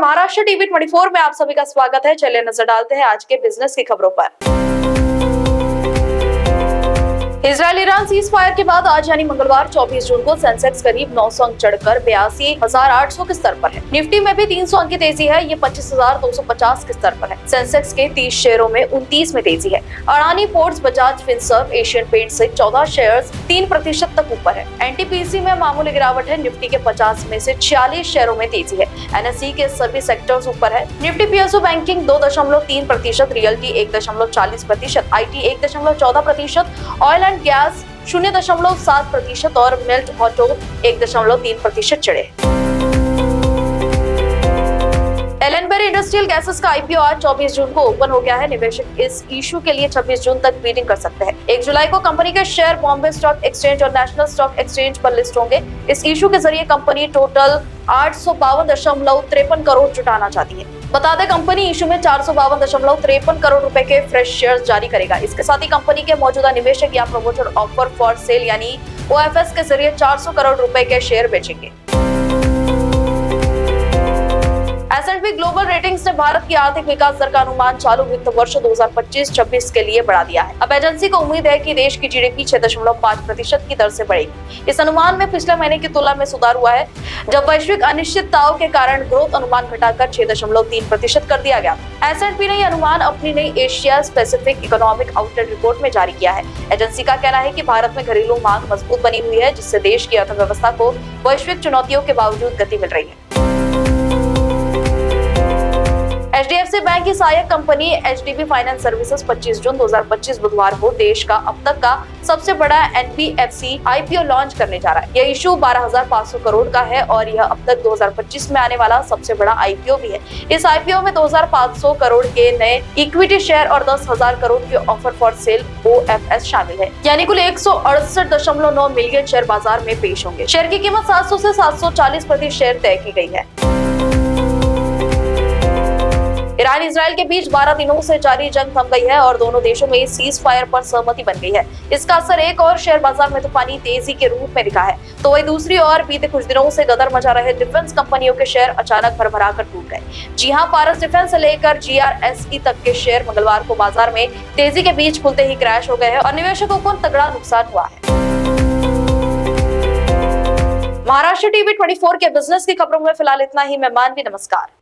Maharashtra TV 24 में आप सभी का स्वागत है। चलिए नजर डालते हैं आज के बिजनेस की खबरों पर। इजरायल ईरान सीज फायर के बाद आज यानी मंगलवार 24 जून को सेंसेक्स करीब 900 अंक चढ़कर 82,800 के स्तर पर है। निफ्टी में भी 300 अंक की तेजी है, ये 25,250 के स्तर पर है। सेंसेक्स के 30 शेयरों में 29 में तेजी है। Adani ports, Bajaj Finserv, Asian paint से 14 शेयर्स 3% तक ऊपर है। एनटीपीसी में मामूली गिरावट है। निफ्टी के 50 में से 46 शेयरों में तेजी है। एनएसई के सभी सेक्टर्स ऊपर है। Nifty PSU banking 2.3%, realty 1.40%, IT 1.14%, oil and gas 0.7% और मिल्ट ऑटो 1.3% चढ़े। एलेनबेरी इंडस्ट्रियल गैसेस का आईपीओ आज 24 जून को ओपन हो गया है। निवेशक इस इशू के लिए 26 जून तक बीडिंग कर सकते हैं। 1 जुलाई को कंपनी के शेयर बॉम्बे स्टॉक एक्सचेंज और नेशनल स्टॉक एक्सचेंज पर लिस्ट होंगे। इस इशू के जरिए कंपनी टोटल 852.53 करोड़ जुटाना चाहती है। बता दें, कंपनी इशू में 452.53 करोड़ रुपए के फ्रेश शेयर्स जारी करेगा। इसके साथ ही कंपनी के मौजूदा निवेशक या प्रमोटर ऑफर फॉर सेल यानी ओएफएस के जरिए 400 करोड़ रुपए के शेयर बेचेंगे। S&P ग्लोबल रेटिंग्स ने भारत की आर्थिक विकास दर का अनुमान चालू वित्त वर्ष 2025-26 के लिए बढ़ा दिया है। अब एजेंसी को उम्मीद है कि देश की जीडीपी 6.5% की दर से बढ़ेगी। इस अनुमान में पिछले महीने की तुलना में सुधार हुआ है, जब वैश्विक अनिश्चितताओं के कारण ग्रोथ अनुमान घटाकर 6.3% कर दिया गया। S&P ने यह अनुमान अपनी नई Asia specific economic outlook report में जारी किया है। एजेंसी का कहना है कि भारत में घरेलू मांग मजबूत बनी हुई है, जिससे देश की अर्थव्यवस्था को वैश्विक चुनौतियों के बावजूद गति मिल रही है। एचडीएफसी बैंक की सहायक कंपनी एचडीबी फाइनेंस सर्विसेज 25 जून 2025 बुधवार को देश का अब तक का सबसे बड़ा एनबीएफसी आईपीओ लॉन्च करने जा रहा है। यह इशू 12,500 करोड़ का है और यह अब तक 2025 में आने वाला सबसे बड़ा आईपीओ भी है। इस आईपीओ में 2,500 करोड़ के नए इक्विटी शेयर और 10,000 करोड़ के ऑफर फॉर सेल ओएफएस शामिल है, यानी कुल 168.9 मिलियन शेयर बाजार में पेश होंगे। शेयर की कीमत 700 से 740 प्रति शेयर तय की गई है। ईरान इजरायल के बीच 12 दिनों से जारी जंग थम गई है और दोनों देशों में सीज फायर पर सहमति बन गई है। इसका असर एक और शेयर बाजार में तूफानी तेजी के रूप में दिखा है, तो वही दूसरी ओर बीते कुछ दिनों से गदर मचा रहे डिफेंस कंपनियों के शेयर अचानक भरभरा कर टूट गए। जी हां, पारस डिफेंस से लेकर जीआरएसई तक के शेयर मंगलवार को बाजार में तेजी के बीच खुलते ही क्रैश हो गए हैं और निवेशकों को तगड़ा नुकसान हुआ है। महाराष्ट्र टीवी 24 के बिजनेस की खबरों में फिलहाल इतना ही। मैं मानवी, नमस्कार।